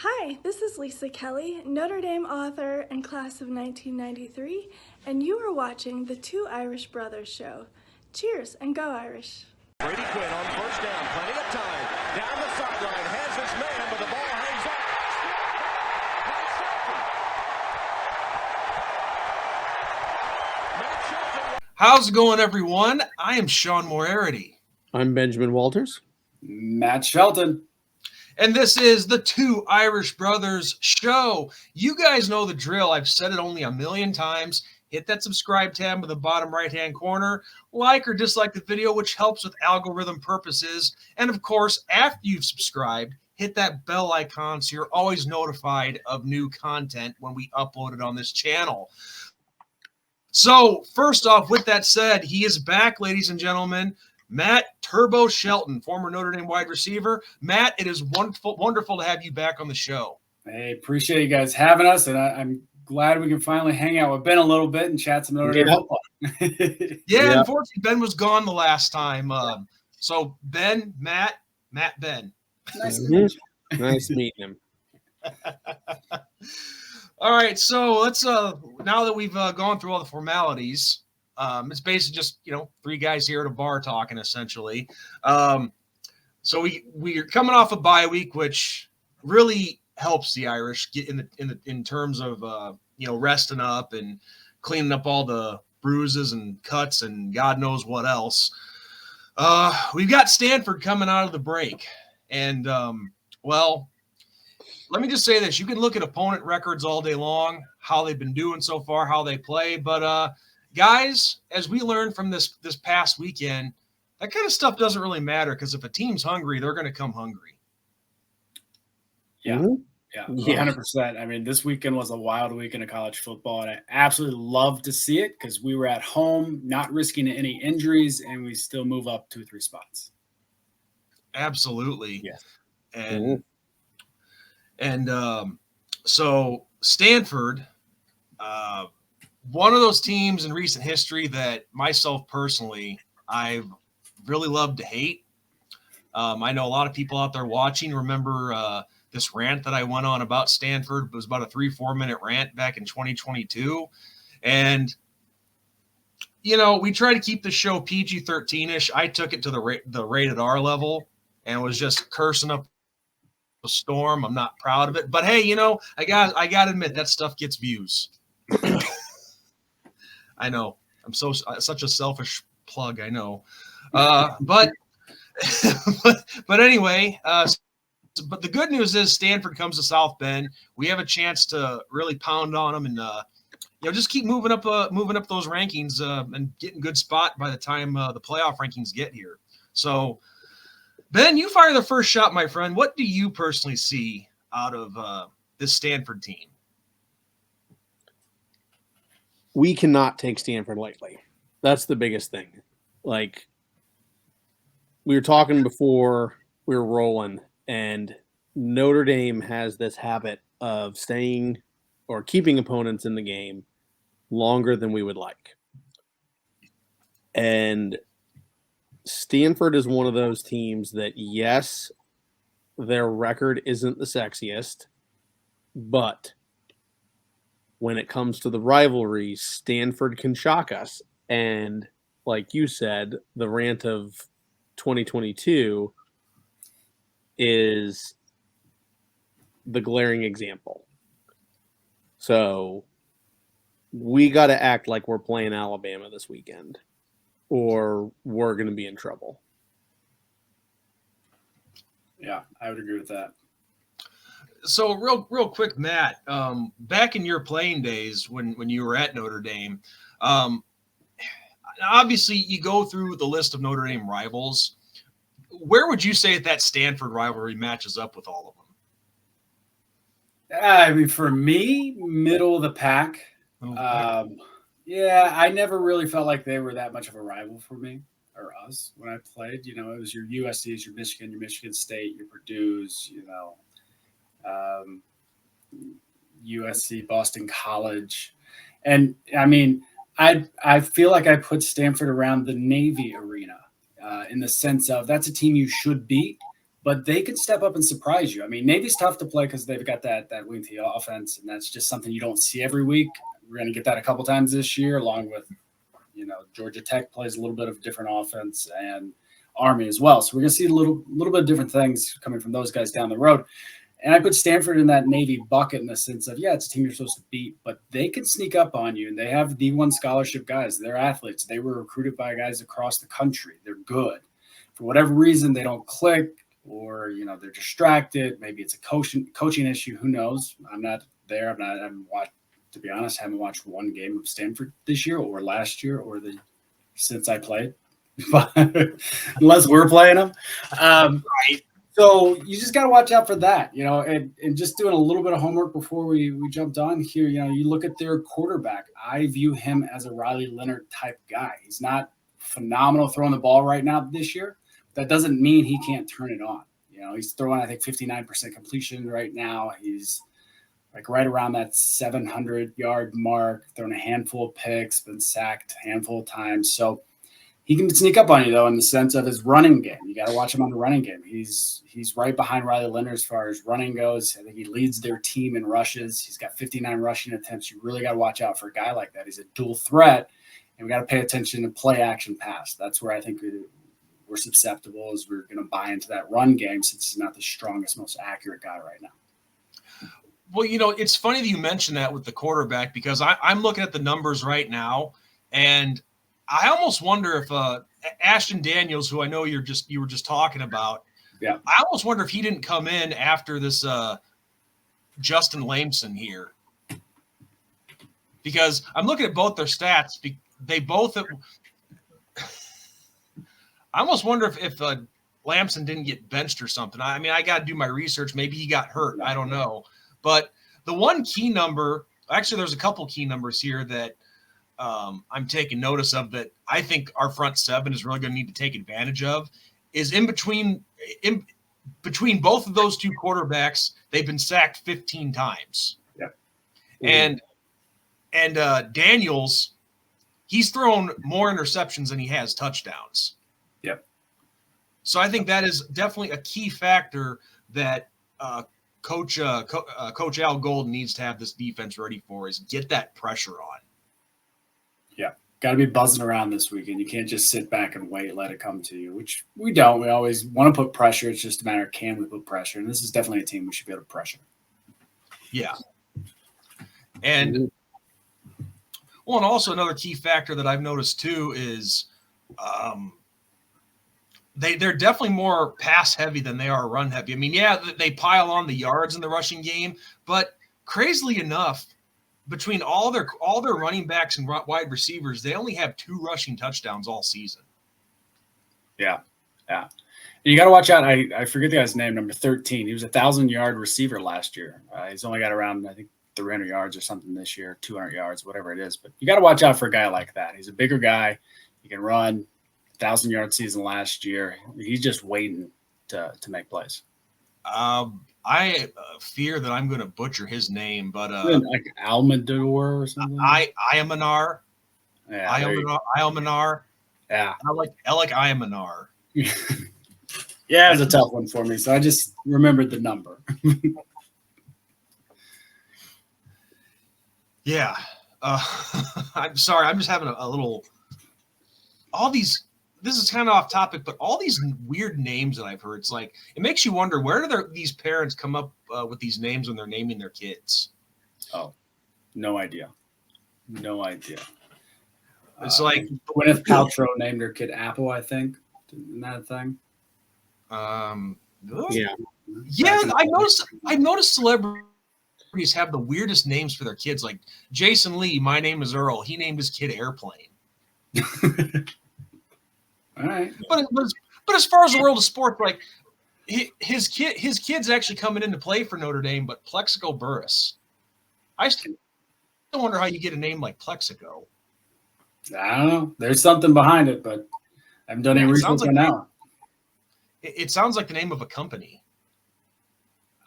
Hi, this is Lisa Kelly, Notre Dame author and class of 1993, and you are watching the Two Irish Brothers show. Cheers and go Irish. Brady Quinn on first down, plenty of time. Down the sideline, has his man, but the ball hangs up. How's it going, everyone? I am Sean Moriarty. I'm Benjamin Walters. Matt Shelton. And this is the Two Irish Brothers show. You guys know the drill. I've said it only a million times. Hit that subscribe tab in the bottom right-hand corner. Like or dislike the video, which helps with algorithm purposes. And, of course, after you've subscribed, hit that bell icon so you're always notified of new content when we upload it on this channel. So, first off, with that said, he is back, ladies and gentlemen. Matt Turbo Shelton, former Notre Dame wide receiver. Matt, it is wonderful to have you back on the show. Hey, appreciate you guys having us, and I'm glad we can finally hang out with Ben a little bit and chat some Notre Dame football. Unfortunately, Ben was gone the last time. So, Ben, Matt, Ben. Nice to meet you. Nice meeting him. All right, so let's now that we've gone through all the formalities, it's basically just three guys here at a bar talking essentially. So we're coming off a bye week, which really helps the Irish get in terms of resting up and cleaning up all the bruises and cuts and God knows what else. We've got Stanford coming out of the break, and let me just say this. You can look at opponent records all day long, how they've been doing so far, how they play. But, guys, as we learned from this past weekend, that kind of stuff doesn't really matter because if a team's hungry, they're going to come hungry. Yeah, 100%. I mean, this weekend was a wild weekend of college football, and I absolutely love to see it because we were at home, not risking any injuries, and we still move up 2-3 spots. Absolutely. Yes. And so Stanford, one of those teams in recent history that myself personally, I've really loved to hate. I know a lot of people out there watching remember this rant that I went on about Stanford. It was about a 3-4 minute rant back in 2022. And, we try to keep the show PG-13-ish. I took it to the rated R level and was just cursing up a storm. I'm not proud of it, but hey, I got to admit that stuff gets views. I know I'm such a selfish plug. I know, but anyway, but the good news is Stanford comes to South Bend. We have a chance to really pound on them and just keep moving up those rankings and getting good spot by the time the playoff rankings get here. So. Ben, you fire the first shot, my friend. What do you personally see out of this Stanford team? We cannot take Stanford lightly. That's the biggest thing. Like, we were talking before we were rolling, and Notre Dame has this habit of staying or keeping opponents in the game longer than we would like. And Stanford is one of those teams that, yes, their record isn't the sexiest, but when it comes to the rivalry, Stanford can shock us. And like you said, the rant of 2022 is the glaring example. So we got to act like we're playing Alabama this weekend, or we're going to be in trouble. Yeah, I would agree with that. So real quick, Matt, back in your playing days when you were at Notre Dame, obviously you go through the list of Notre Dame rivals. Where would you say that Stanford rivalry matches up with all of them? I mean, for me, middle of the pack. Yeah, I never really felt like they were that much of a rival for me or us when I played. It was your USC's, your Michigan State, your Purdue's, USC, Boston College. And, I mean, I feel like I put Stanford around the Navy arena in the sense of that's a team you should beat, but they could step up and surprise you. I mean, Navy's tough to play because they've got that lengthy offense, and that's just something you don't see every week. We're going to get that a couple times this year, along with, Georgia Tech plays a little bit of different offense and Army as well. So we're going to see a little bit of different things coming from those guys down the road. And I put Stanford in that Navy bucket in the sense of, it's a team you're supposed to beat, but they can sneak up on you. And they have D1 scholarship guys. They're athletes. They were recruited by guys across the country. They're good. For whatever reason, they don't click, or, they're distracted. Maybe it's a coaching issue. Who knows? I'm not there. To be honest, I haven't watched one game of Stanford this year or last year or since I played, unless we're playing them. Right. So you just got to watch out for that, and just doing a little bit of homework before we jumped on here. You look at their quarterback. I view him as a Riley Leonard type guy. He's not phenomenal throwing the ball right now this year. That doesn't mean he can't turn it on. He's throwing, I think, 59% completion right now. He's like right around that 700-yard mark, thrown a handful of picks, been sacked a handful of times. So he can sneak up on you, though, in the sense of his running game. You got to watch him on the running game. He's right behind Riley Leonard as far as running goes. I think he leads their team in rushes. He's got 59 rushing attempts. You really got to watch out for a guy like that. He's a dual threat, and we got to pay attention to play action pass. That's where I think we're susceptible, is we're going to buy into that run game since he's not the strongest, most accurate guy right now. Well, it's funny that you mentioned that with the quarterback, because I'm looking at the numbers right now, and I almost wonder if Ashton Daniels, who I know you were just talking about, I almost wonder if he didn't come in after this Justin Lamson here, because I'm looking at both their stats. They both. I almost wonder if Lamson didn't get benched or something. I mean, I got to do my research. Maybe he got hurt. I don't know. But the one key number, actually, there's a couple key numbers here that I'm taking notice of that I think our front seven is really going to need to take advantage of, is in between both of those two quarterbacks, they've been sacked 15 times. Yeah. And Daniels, he's thrown more interceptions than he has touchdowns. Yep. So I think that is definitely a key factor that Coach Al Golden needs to have this defense ready for, is get that pressure on. Yeah. Got to be buzzing around this weekend. You can't just sit back and wait, let it come to you, which we don't. We always want to put pressure. It's just a matter of, can we put pressure? And this is definitely a team we should be able to pressure. Yeah. And and also another key factor that I've noticed too is they're definitely more pass heavy than they are run heavy. I mean, they pile on the yards in the rushing game, but crazily enough, between all their running backs and wide receivers, they only have 2 rushing touchdowns all season. Yeah. And you got to watch out. I forget the guy's name, number 13. He was a 1,000-yard receiver last year. He's only got around, I think, 300 yards or something this year, 200 yards, whatever it is. But you got to watch out for a guy like that. He's a bigger guy. He can run. 1,000-yard season last year. He's just waiting to make plays. I fear that I'm going to butcher his name, but like Almador or something. Iamanar. Yeah, Iamanar. Yeah, Alec Iamanar. Yeah, it was a tough one for me, so I just remembered the number. Yeah, I'm sorry. I'm just having a little. All these. This is kind of off topic, but all these weird names that I've heard, it's like, it makes you wonder, where do these parents come up with these names when they're naming their kids? Oh, no idea. It's like Gwyneth Paltrow named her kid Apple, I think. Isn't that a thing? Yeah. I've noticed celebrities have the weirdest names for their kids. Like Jason Lee, my name is Earl. He named his kid Airplane. All right. But as far as the world of sports, like his kid's actually coming into play for Notre Dame, but Plexico Burris. I still wonder how you get a name like Plexico. I don't know. There's something behind it, but I haven't done any research on that. It sounds like the name of a company.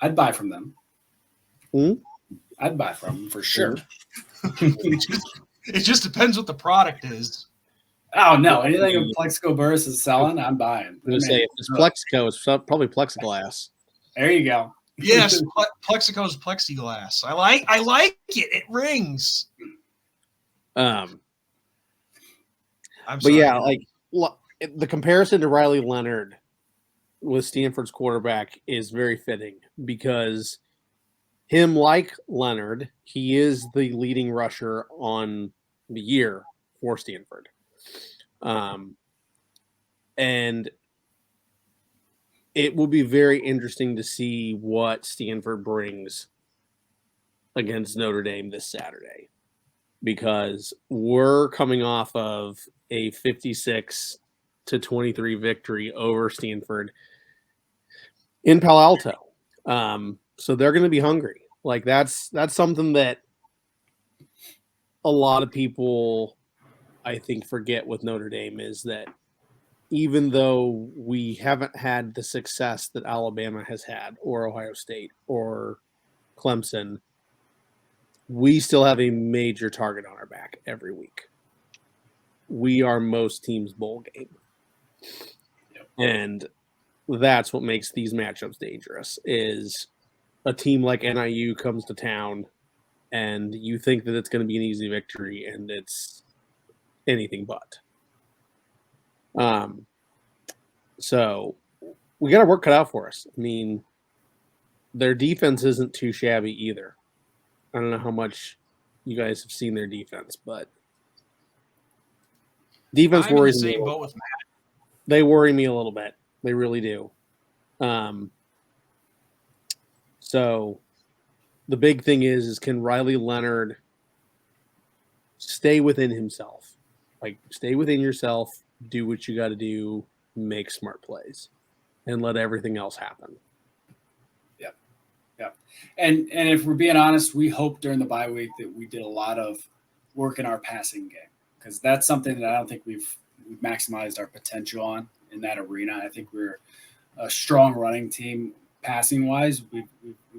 I'd buy from them. I'd buy from them for sure. It just depends what the product is. Oh no! Anything with Plexico burst is selling. I'm buying. I'm gonna say if it's Plexico, it's probably plexiglass. There you go. Yes, Plexico's plexiglass. I like it. It rings. But yeah, like the comparison to Riley Leonard with Stanford's quarterback is very fitting because him, like Leonard, he is the leading rusher on the year for Stanford. And it will be very interesting to see what Stanford brings against Notre Dame this Saturday, because we're coming off of a 56-23 victory over Stanford in Palo Alto. So they're going to be hungry. Like that's something that a lot of people, I think, forget with Notre Dame is that even though we haven't had the success that Alabama has had, or Ohio State, or Clemson, we still have a major target on our back every week. We are most teams' bowl game. And that's what makes these matchups dangerous, is a team like NIU comes to town and you think that it's going to be an easy victory, and it's anything but. So we got our work cut out for us. I mean, their defense isn't too shabby either. I don't know how much you guys have seen their defense, but defense worries me. Boat with Matt. They worry me a little bit. They really do. So the big thing is can Riley Leonard stay within himself? Like, stay within yourself, do what you got to do, make smart plays, and let everything else happen. Yeah. And if we're being honest, we hope during the bye week that we did a lot of work in our passing game, because that's something that I don't think we've maximized our potential on in that arena. I think we're a strong running team passing wise. We've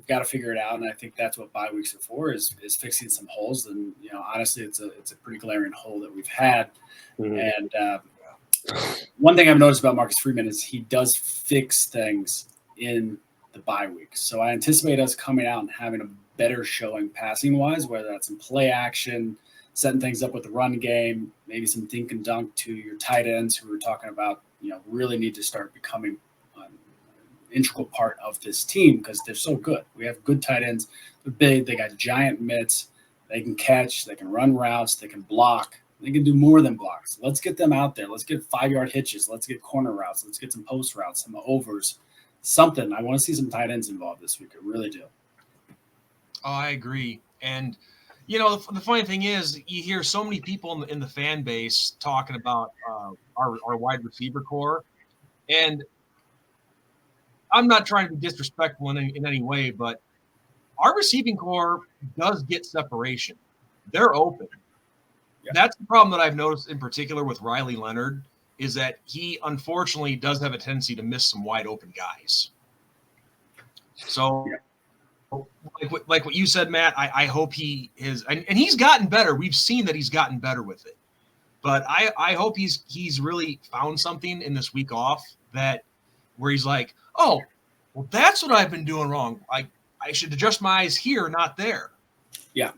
got to figure it out, and I think that's what bye weeks are for, is fixing some holes. And honestly, it's a pretty glaring hole that we've had. Mm-hmm. And one thing I've noticed about Marcus Freeman is he does fix things in the bye week. So I anticipate us coming out and having a better showing passing wise, whether that's in play action, setting things up with the run game, maybe some dink and dunk to your tight ends who we're talking about, really need to start becoming an integral part of this team because they're so good. We have good tight ends. They're big. They got giant mitts. They can catch. They can run routes. They can block. They can do more than blocks. Let's get them out there. Let's get 5-yard hitches. Let's get corner routes. Let's get some post routes, some overs, something. I want to see some tight ends involved this week. I really do. Oh, I agree. And, the funny thing is you hear so many people in the fan base talking about our wide receiver core. And I'm not trying to be disrespectful in any way, but our receiving core does get separation. They're open. Yeah. That's the problem that I've noticed in particular with Riley Leonard, is that he unfortunately does have a tendency to miss some wide open guys. So like what you said, Matt, I hope he is, and he's gotten better. We've seen that he's gotten better with it, but I hope he's really found something in this week off where he's like, oh, well, that's what I've been doing wrong. I should adjust my eyes here, not there. Yeah.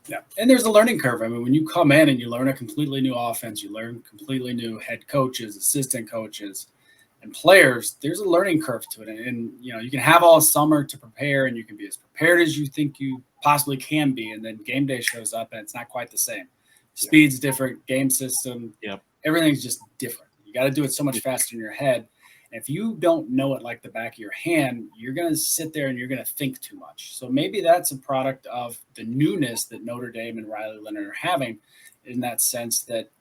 Yeah. And there's a learning curve. I mean, when you come in and you learn a completely new offense, you learn completely new head coaches, assistant coaches, and players, there's a learning curve to it. And you can have all summer to prepare, and you can be as prepared as you think you possibly can be. And then game day shows up and it's not quite the same. Speed's different, game system. Yep. Everything's just different. You got to do it so much faster in your head. And if you don't know it like the back of your hand, you're going to sit there and you're going to think too much. So maybe that's a product of the newness that Notre Dame and Riley Leonard are having, in that sense that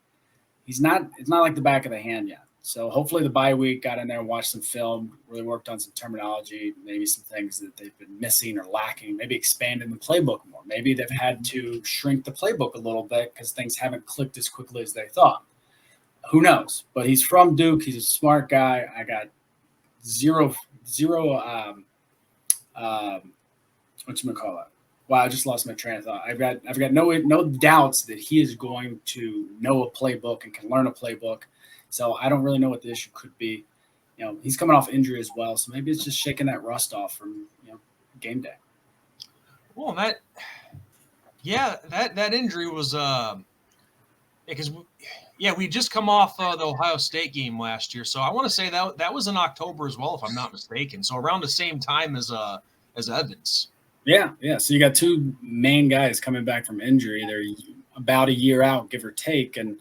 it's not like the back of the hand yet. So hopefully the bye week got in there and watched some film, really worked on some terminology, maybe some things that they've been missing or lacking, maybe expanding the playbook more. Maybe they've had to shrink the playbook a little bit because things haven't clicked as quickly as they thought. Who knows? But he's from Duke. He's a smart guy. I got zero whatchamacallit? Wow, I just lost my train of thought. I've got no doubts that he is going to know a playbook and can learn a playbook. So I don't really know what the issue could be. He's coming off injury as well, so maybe it's just shaking that rust off from game day. Well, that injury was because we just come off the Ohio State game last year, so I want to say that was in October as well, if I'm not mistaken. So around the same time as Evans. Yeah. So you got two main guys coming back from injury. They're about a year out, give or take, and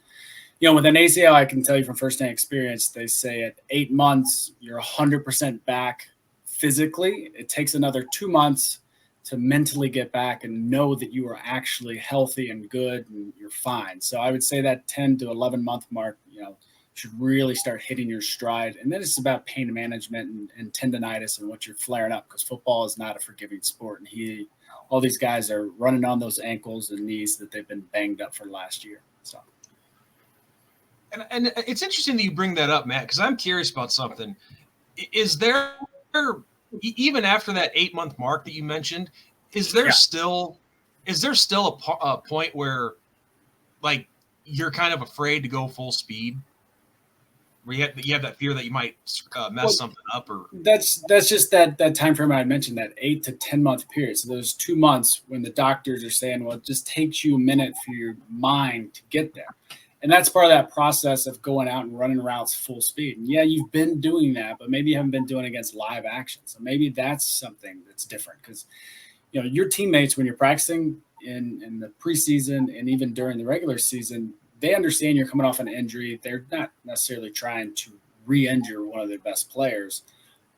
with an ACL, I can tell you from firsthand experience, they say at 8 months you're 100% back physically. It takes another 2 months to mentally get back and know that you are actually healthy and good and you're fine. So I would say that 10 to 11 month mark, should really start hitting your stride. And then it's about pain management and tendonitis and what you're flaring up, because football is not a forgiving sport. And all these guys are running on those ankles and knees that they've been banged up for last year. So. And it's interesting that you bring that up, Matt, because I'm curious about something. Is there, even after that 8 month mark that you mentioned, is there still a point where, like, you're kind of afraid to go full speed, where you have that fear that you might mess something up? Or that's just that time frame I mentioned, that 8 to 10 month period. So those 2 months when the doctors are saying, well, it just takes you a minute for your mind to get there. And that's part of that process of going out and running routes full speed. And you've been doing that, but maybe you haven't been doing it against live action. So maybe that's something that's different, because your teammates, when you're practicing in the preseason and even during the regular season, they understand you're coming off an injury. They're not necessarily trying to re-injure one of their best players.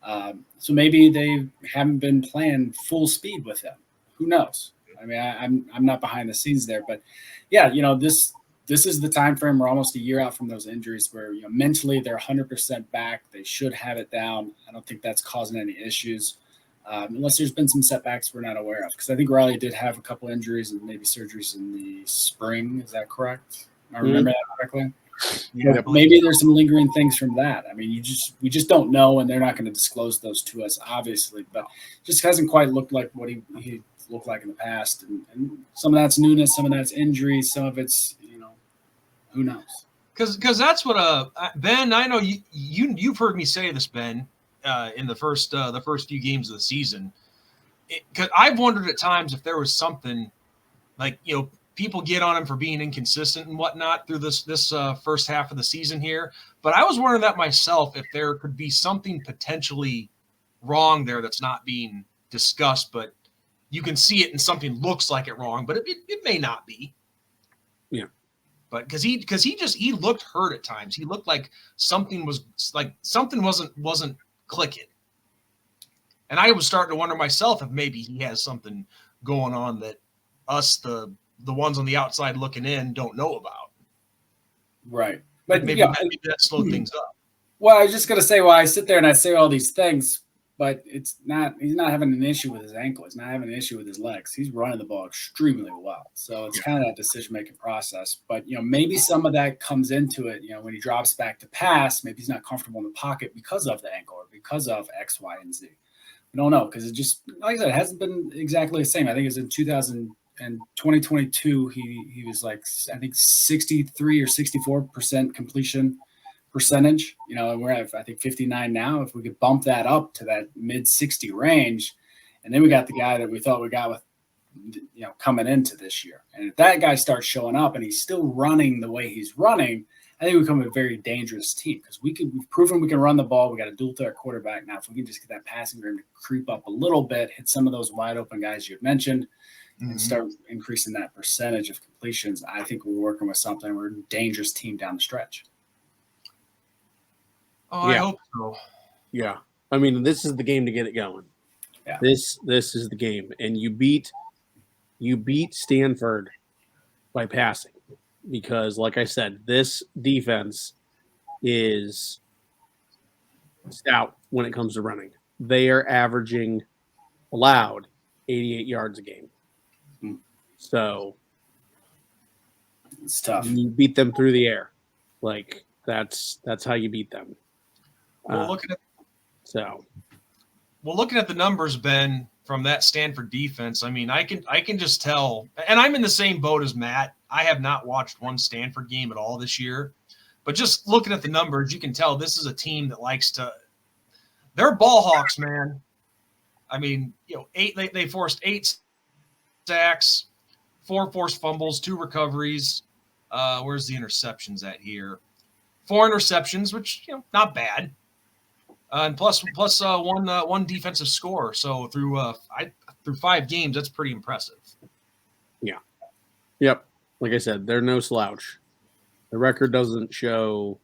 So maybe they haven't been playing full speed with him. Who knows? I mean, I'm not behind the scenes there, but this is the time frame. We're almost a year out from those injuries where mentally they're 100% back. They should have it down. I don't think that's causing any issues, unless there's been some setbacks we're not aware of. Because I think Riley did have a couple injuries and maybe surgeries in the spring. Is that correct? I remember that correctly. Yeah, maybe there's some lingering things from that. I mean, we just don't know, and they're not going to disclose those to us, obviously. But just hasn't quite looked like what he looked like in the past. And some of that's newness, some of that's injuries, some of it's who knows? Because that's what Ben. I know you've heard me say this, Ben, in the first few games of the season. Because I've wondered at times if there was something like people get on him for being inconsistent and whatnot through this first half of the season here. But I was wondering that myself, if there could be something potentially wrong there that's not being discussed, but you can see it and something looks like it wrong, but it may not be. Yeah. But because he looked hurt at times. He looked like something wasn't clicking. And I was starting to wonder myself if maybe he has something going on that us, the ones on the outside looking in, don't know about. Right. But maybe that slowed things up. Well, I was just going to say, I sit there and I say all these things, but he's not having an issue with his ankle. He's not having an issue with his legs. He's running the ball extremely well. So it's kind of that decision-making process. But, maybe some of that comes into it, when he drops back to pass, maybe he's not comfortable in the pocket because of the ankle or because of X, Y, and Z. We don't know, because it just, like I said, it hasn't been exactly the same. I think it was in 2022, he was like, I think 63 or 64% completion percentage, and we're at, I think, 59 now. If we could bump that up to that mid 60 range, and then we got the guy that we thought we got with, coming into this year. And if that guy starts showing up and he's still running the way he's running, I think we become a very dangerous team, because we've proven we can run the ball. We got a dual threat quarterback now. If we can just get that passing game to creep up a little bit, hit some of those wide open guys you had mentioned, and start increasing that percentage of completions, I think we're working with something. We're a dangerous team down the stretch. Oh, yeah. I hope so. Yeah. I mean, this is the game to get it going. Yeah. This is the game. And you beat Stanford by passing, because, like I said, this defense is stout when it comes to running. They are averaging allowed 88 yards a game. So it's tough. You beat them through the air. Like, that's how you beat them. Looking at the numbers, Ben, from that Stanford defense. I mean, I can just tell, and I'm in the same boat as Matt. I have not watched one Stanford game at all this year, but just looking at the numbers, you can tell this is a team that likes to. They're ball hawks, man. I mean, they forced 8 sacks, 4 forced fumbles, 2 recoveries. Where's the interceptions at here? 4 interceptions, which not bad. And plus one defensive score. So through 5 games, that's pretty impressive. Yeah. Yep. Like I said, they're no slouch. The record doesn't show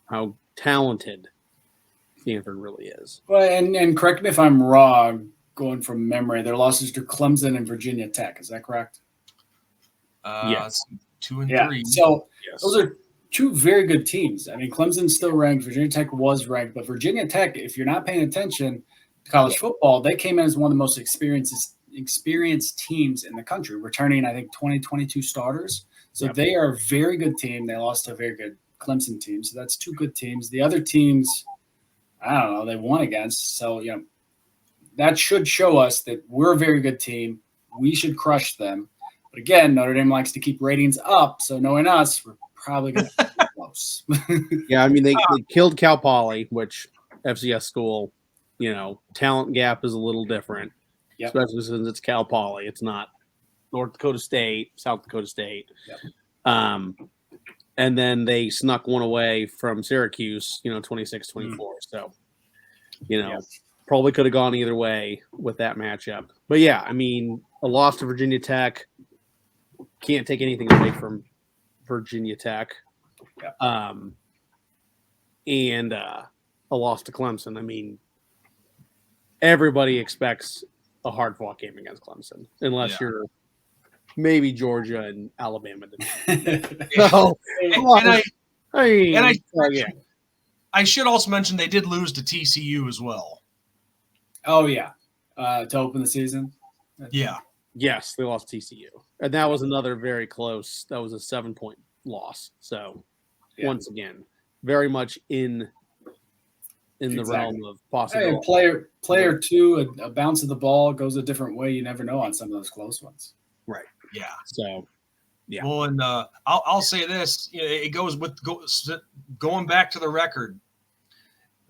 how talented Stanford really is. Well, and correct me if I'm wrong, going from memory, their losses to Clemson and Virginia Tech. Is that correct? Yes. 2 and 3. So those are 2 very good teams. I mean, Clemson's still ranked. Virginia Tech was ranked. But Virginia Tech, if you're not paying attention to college football, they came in as one of the most experienced teams in the country, returning, I think, 22 starters. So they are a very good team. They lost to a very good Clemson team. So that's 2 good teams. The other teams, I don't know, they won against. So, that should show us that we're a very good team. We should crush them. But again, Notre Dame likes to keep ratings up. So knowing us, we're probably going to be close. Yeah, I mean, they killed Cal Poly, which FCS school, talent gap is a little different, especially since it's Cal Poly. It's not North Dakota State, South Dakota State. Yep. And then they snuck one away from Syracuse, 26-24. So, probably could have gone either way with that matchup. But, yeah, I mean, a loss to Virginia Tech, can't take anything away from Virginia Tech. And a loss to Clemson. I mean, everybody expects a hard-fought game against Clemson, unless you're maybe Georgia and Alabama. So, I should also mention they did lose to TCU as well. Oh, yeah. To open the season? Yeah. Yes, they lost TCU. And that was another very close. That was a 7-point loss. So, once again, very much in the realm of possibility. Hey, player 2, a bounce of the ball goes a different way. You never know on some of those close ones. Right. Yeah. So, yeah. Well, and I'll say this: it goes with going back to the record.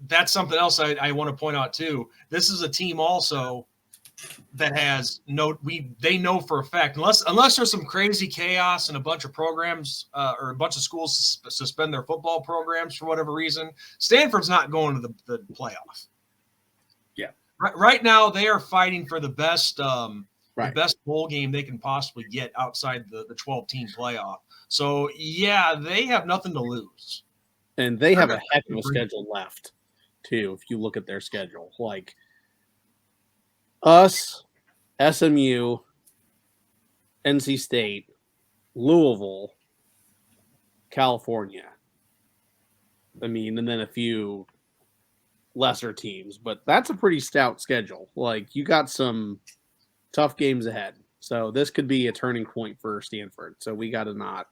That's something else I want to point out too. This is a team also that has they know for a fact, unless there's some crazy chaos and a bunch of programs or a bunch of schools suspend their football programs for whatever reason, Stanford's not going to the playoff. Yeah. Right now they are fighting for the best Right. the best bowl game they can possibly get outside the 12-team playoff. So, yeah, they have nothing to lose. And they have a heck of a schedule left, too, if you look at their schedule. Like us, SMU, NC State, Louisville, California. I mean, and then a few lesser teams. But that's a pretty stout schedule. Like, you got some tough games ahead. So this could be a turning point for Stanford. So we gotta not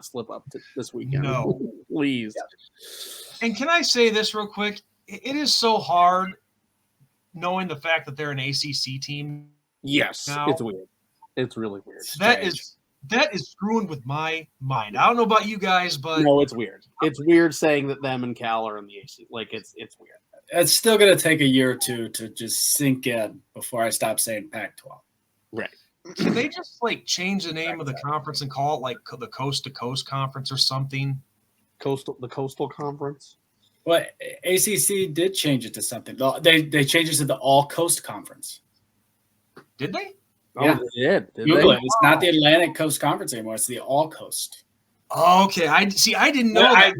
slip up to this weekend. No. Please. And can I say this real quick? It is so hard knowing the fact that they're an ACC team. Yes, now. it's weird. It's really weird. That is screwing with my mind. I don't know about you guys, but no, it's weird. It's weird saying that them and Cal are in the ACC. Like it's weird. It's still going to take a year or two to just sink in before I stop saying Pac-12. Right. Can they just change the name of the conference and call it the Coast to Coast Conference or something? The Coastal Conference? Well, ACC did change it to something. They changed it to the All Coast Conference. Did they? Yeah. Oh, they did. Google it. It's not the Atlantic Coast Conference anymore. It's the All Coast. Okay, I didn't know that.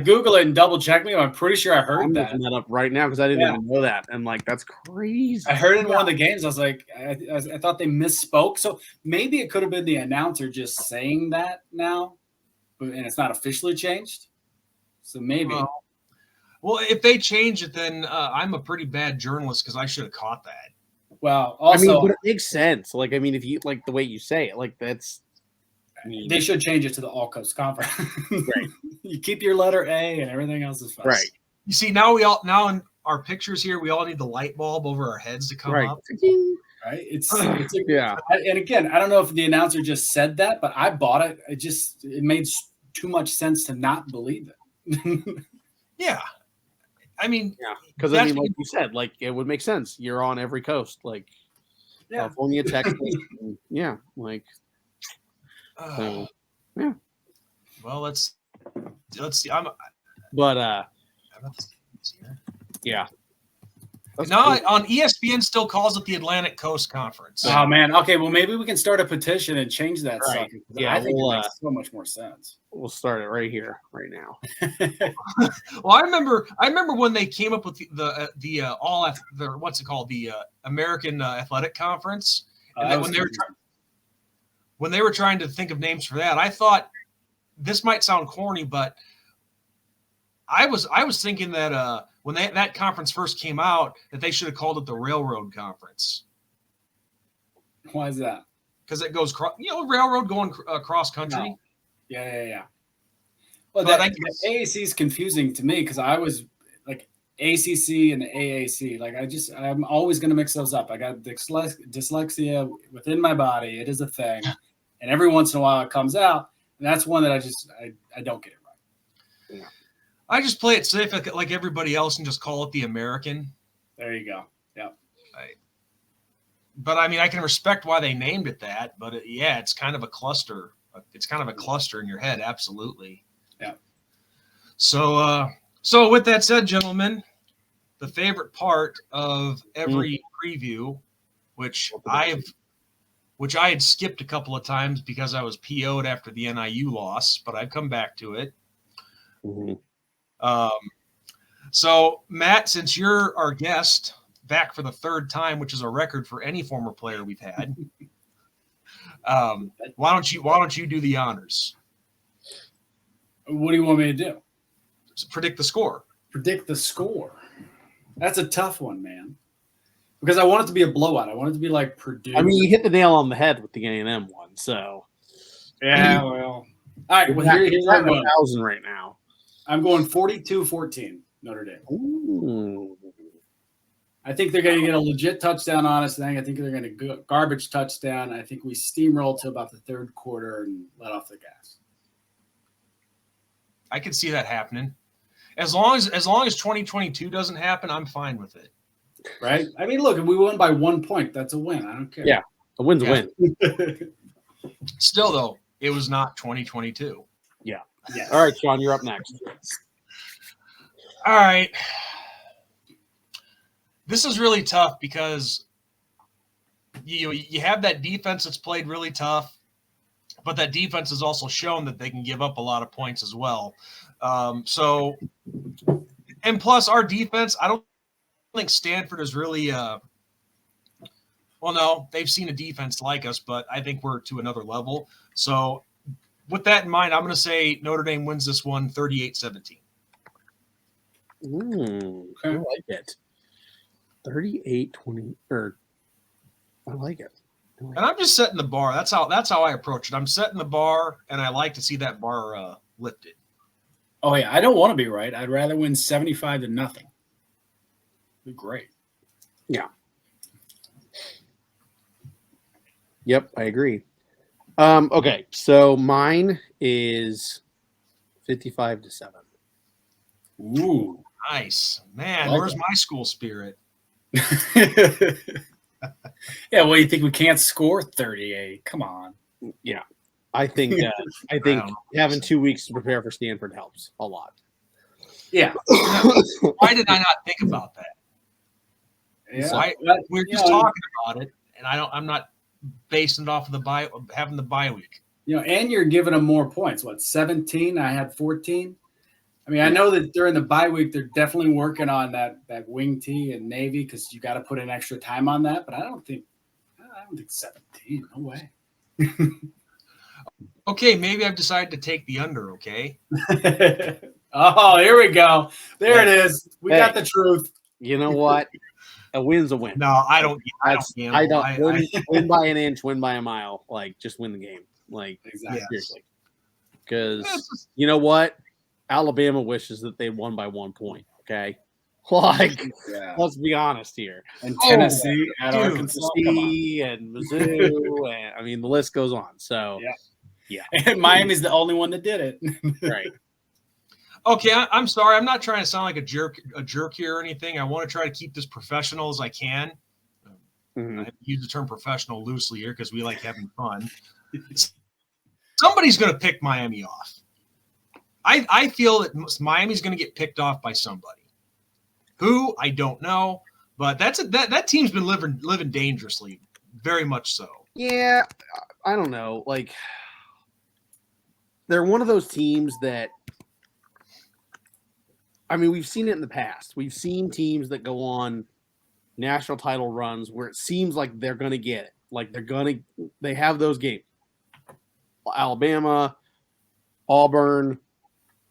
Google it and double check me. I'm pretty sure I heard I'm that. looking that up right now because I didn't even know that. And that's crazy. I heard it in one of the games. I was like, I thought they misspoke. So maybe it could have been the announcer just saying that now, and it's not officially changed. So maybe. Well, if they change it, then I'm a pretty bad journalist because I should have caught that. Well, also, but it makes sense. If you like the way you say it, that's. They should change it to the All Coast Conference. Right. You keep your letter A and everything else is fine. Right. You see, now our pictures here, we all need the light bulb over our heads to come up. Right? It's Yeah. And again, I don't know if the announcer just said that, but I bought it. It made too much sense to not believe it. Yeah. I mean, because I mean, like you said, like it would make sense. You're on every coast, like California, Texas, like. Yeah. Well, let's see. Yeah. No, on ESPN still calls it the Atlantic Coast Conference. Oh man. Okay. Well, maybe we can start a petition and change that. Right. Yeah, I think it makes so much more sense. We'll start it right here, right now. Well, I remember when they came up with the what's it called, the American Athletic Conference, and then when they were trying to think of names for that, I thought this might sound corny, but I was thinking that when that conference first came out, that they should have called it the Railroad Conference. Why is that? Because it goes, railroad going cross country. No. Yeah. Well, the AAC is confusing to me because I was like ACC and the AAC. Like I'm always going to mix those up. I got dyslexia within my body. It is a thing, and every once in a while it comes out, and that's one that I don't get it right. Yeah. I just play it safe like everybody else and just call it the American. There you go. Yeah. But I mean, I can respect why they named it that. But it's kind of a cluster. It's kind of a cluster in your head. Absolutely. Yeah. So with that said, gentlemen, the favorite part of every preview, which I had skipped a couple of times because I was PO'd after the NIU loss, but I've come back to it. Mm-hmm. So Matt, since you're our guest back for the third time, which is a record for any former player we've had, why don't you do the honors? What do you want me to do? Predict the score. Predict the score. That's a tough one, man. Because I want it to be a blowout. I want it to be like Purdue. I mean, you hit the nail on the head with the A&M one. So yeah, well, all right. Well, here's what I'm going. 1,000 right now. I'm going 42-14 Notre Dame. Ooh. I think they're going to get a legit touchdown on us. I think they're going to go garbage touchdown. I think we steamroll to about the third quarter and let off the gas. I could see that happening. As long as 2022 doesn't happen, I'm fine with it. Right? I mean, look, if we win by 1 point, that's a win. I don't care. Yeah, a win's a win. Still, though, it was not 2022. Yeah. Yes. All right, Sean, you're up next. All right. This is really tough because you have that defense that's played really tough, but that defense has also shown that they can give up a lot of points as well. And plus our defense, I don't think Stanford is really no, they've seen a defense like us, but I think we're to another level. So with that in mind, I'm going to say Notre Dame wins this one 38-17. Ooh, I like it. 38-20, or I like it. And I'm just setting the bar. That's how I approach it. I'm setting the bar, and I like to see that bar lifted. Oh yeah, I don't want to be right. I'd rather win 75 than nothing. Be great. Yeah. Yep, I agree. Okay, so mine is 55-7. Ooh, nice, man. Like where's my school spirit? Yeah, well, you think we can't score 38? Come on. Yeah, I think having 2 weeks to prepare for Stanford helps a lot. Yeah. Why did I not think about that? Yeah, we're just talking about it, and I'm not basing it off of having the bye week. And you're giving them more points. What, 17? I had 14. I mean, I know that during the bye week, they're definitely working on that wing tee and Navy because you got to put in extra time on that. But I don't think 17. No way. Okay, maybe I've decided to take the under. Okay. Oh, here we go. There it is. We got the truth. You know what? A win's a win. No, I don't. Win by an inch, win by a mile. Like, just win the game. Like, exactly. Seriously. Because you know what? Alabama wishes that they won by 1 point. Okay. Like, let's be honest here. And Tennessee at Arkansas, and Mizzou, and I mean the list goes on. So yeah. And Miami's the only one that did it. Right. Okay, I'm sorry. I'm not trying to sound like a jerk here or anything. I want to try to keep this professional as I can. Mm-hmm. I use the term professional loosely here because we like having fun. Somebody's going to pick Miami off. I feel that Miami's going to get picked off by somebody. Who, I don't know, but that team's been living dangerously, very much so. Yeah, I don't know. Like, they're one of those teams that, I mean, we've seen it in the past. We've seen teams that go on national title runs where it seems like they're going to get it. Like they have those games. Alabama, Auburn,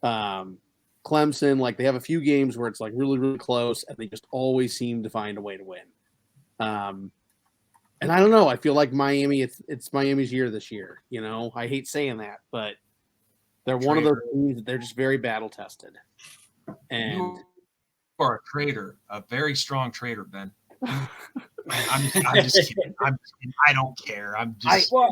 Clemson, like they have a few games where it's like really, really close and they just always seem to find a way to win. And I don't know. I feel like Miami, it's Miami's year this year. You know, I hate saying that, but they're one of those teams that they're just very battle tested. And you are a traitor, a very strong traitor, Ben. I'm just kidding. I don't care.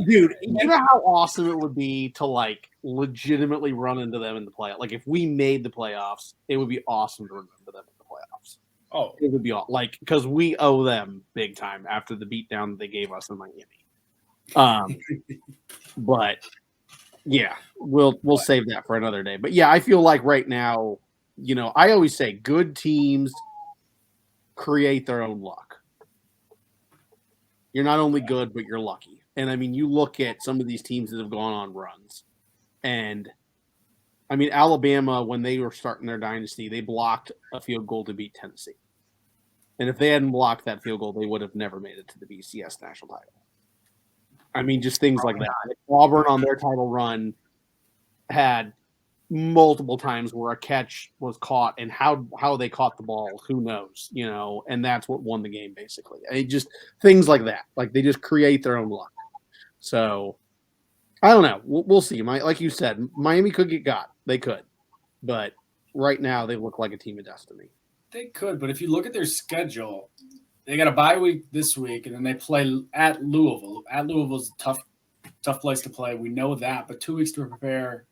Dude, you know how awesome it would be to like legitimately run into them in the playoffs. Like if we made the playoffs, it would be awesome to run into them in the playoffs. Oh, it would be like because we owe them big time after the beatdown that they gave us in Miami. But yeah, we'll save that for another day. But yeah, I feel like right now, you know, I always say good teams create their own luck. You're not only good, but you're lucky. And I mean, you look at some of these teams that have gone on runs. And I mean, Alabama, when they were starting their dynasty, they blocked a field goal to beat Tennessee. And if they hadn't blocked that field goal, they would have never made it to the BCS national title. I mean, just things like that. Like Auburn on their title run had multiple times where a catch was caught, and how they caught the ball, who knows, you know, and that's what won the game basically. It just things like that. Like they just create their own luck. So I don't know. We'll see. Like you said, Miami could get got. They could. But right now they look like a team of destiny. They could, but if you look at their schedule, they got a bye week this week, and then they play at Louisville. At Louisville's a tough place to play. We know that, but 2 weeks to prepare,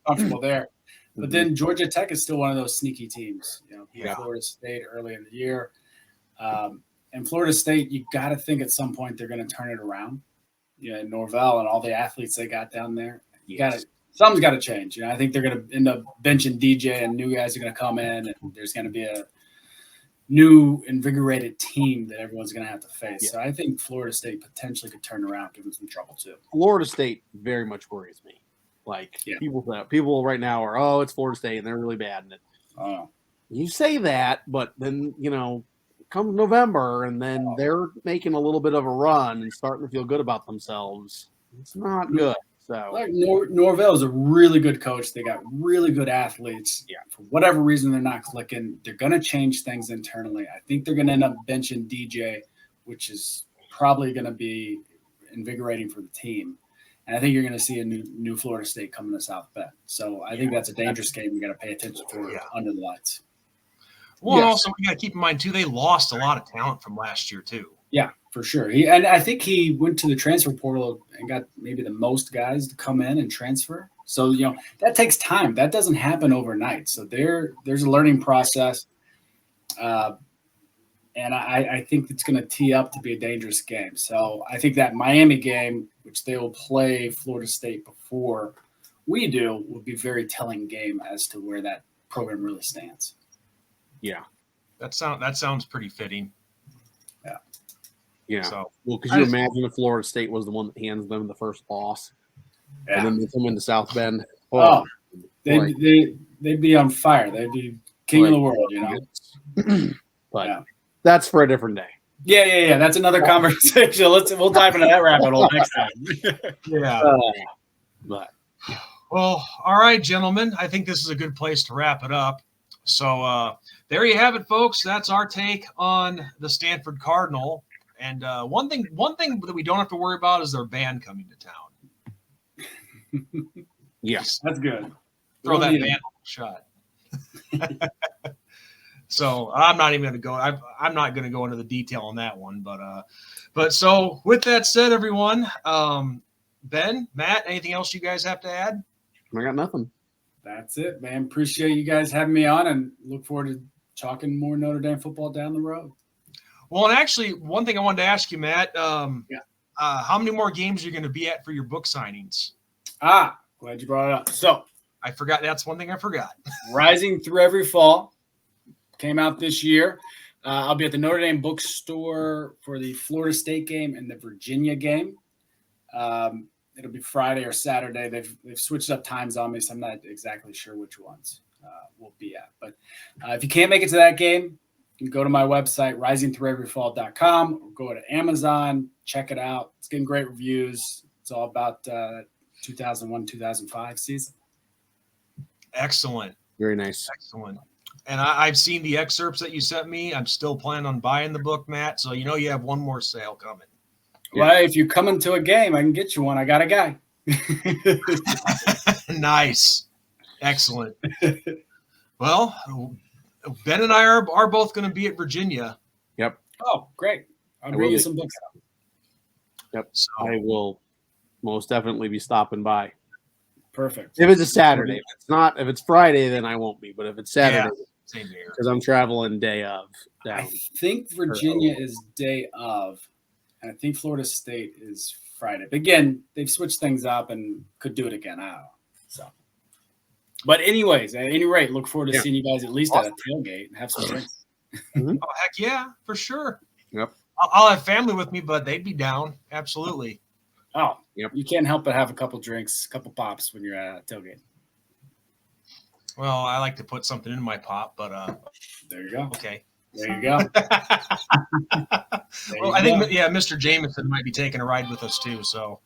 comfortable there. But then Georgia Tech is still one of those sneaky teams. You know, Florida State early in the year. And Florida State, you got to think at some point they're going to turn it around. You know, Norvell and all the athletes they got down there. Something's got to change. You know, I think they're going to end up benching DJ, and new guys are going to come in, and there's going to be a new invigorated team that everyone's going to have to face. Yeah. So I think Florida State potentially could turn around, give them some trouble too. Florida State very much worries me. Like people right now are, it's Florida State and they're really bad. And you say that, but then, you know, come November and then they're making a little bit of a run and starting to feel good about themselves. It's not good. So like Norvell is a really good coach. They got really good athletes. Yeah. For whatever reason, they're not clicking. They're going to change things internally. I think they're going to end up benching DJ, which is probably going to be invigorating for the team. And I think you're going to see a new Florida State coming to South Bend. So I think that's a dangerous game we got to pay attention to under the lights. Well, also we got to keep in mind too, they lost a lot of talent from last year too. Yeah, for sure. And I think he went to the transfer portal and got maybe the most guys to come in and transfer. So, you know, that takes time. That doesn't happen overnight. So there's a learning process. And I think it's going to tee up to be a dangerous game. So I think that Miami game, which they will play Florida State before we do, will be a very telling game as to where that program really stands. Yeah. That sounds pretty fitting. Yeah. Yeah. So, well, could you imagine if Florida State was the one that hands them the first loss? Yeah. And then they come into South Bend. They'd be on fire. They'd be king of the world, you know. But that's for a different day. Yeah. That's another conversation. We'll dive into that rabbit hole next time. Well, all right, gentlemen. I think this is a good place to wrap it up. So there you have it, folks. That's our take on the Stanford Cardinal. And one thing that we don't have to worry about is their band coming to town. Yes, that's good. Throw that band on the shot. So I'm not even going to go. I'm not going to go into the detail on that one. But so with that said, everyone, Ben, Matt, anything else you guys have to add? I got nothing. That's it, man. Appreciate you guys having me on, and look forward to talking more Notre Dame football down the road. Well, and actually, one thing I wanted to ask you, Matt, how many more games are you going to be at for your book signings? Glad you brought it up. So I forgot. That's one thing I forgot. Rising Through Every Fall came out this year. I'll be at the Notre Dame bookstore for the Florida State game and the Virginia game. It'll be Friday or Saturday. They've switched up times on me, so I'm not exactly sure which ones we'll be at. But if you can't make it to that game, you can go to my website, risingthrougheveryfall.com, or go to Amazon, check it out. It's getting great reviews. It's all about 2001-2005 season. Excellent. Very nice. Excellent. And I've seen the excerpts that you sent me. I'm still planning on buying the book, Matt. So you have one more sale coming. Well, if you come into a game, I can get you one. I got a guy. Nice. Excellent. Well, Ben and I are both going to be at Virginia. Yep. Oh, great. I'll bring you some books out. Yep. So, I will most definitely be stopping by. Perfect. If it's a Saturday. If it's Friday, then I won't be. But if it's Saturday, same here. Because I'm traveling day of. I think Virginia is day of, and I think Florida State is Friday. But again, they've switched things up and could do it again. I don't know. So, but anyways, at any rate, look forward to seeing you guys at least at a tailgate and have some drinks. Oh, heck yeah, for sure. Yep. I'll have family with me, but they'd be down. Absolutely. Oh, yep. You can't help but have a couple drinks, a couple pops when you're at a tailgate. Well, I like to put something in my pop, but there you go. Okay. There you go. Well, I think Mr. Jameson might be taking a ride with us too. So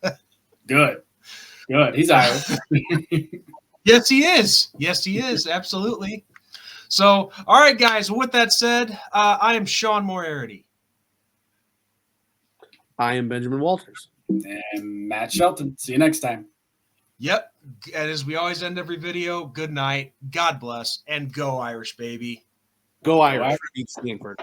good. He's Irish. Yes, he is. Yes, he is. Absolutely. So, all right, guys. With that said, I am Sean Moriarty. I am Benjamin Walters. And Matt Shelton. See you next time. Yep. And as we always end every video, good night, God bless, and go Irish, baby. Go Irish. Beat Stanford.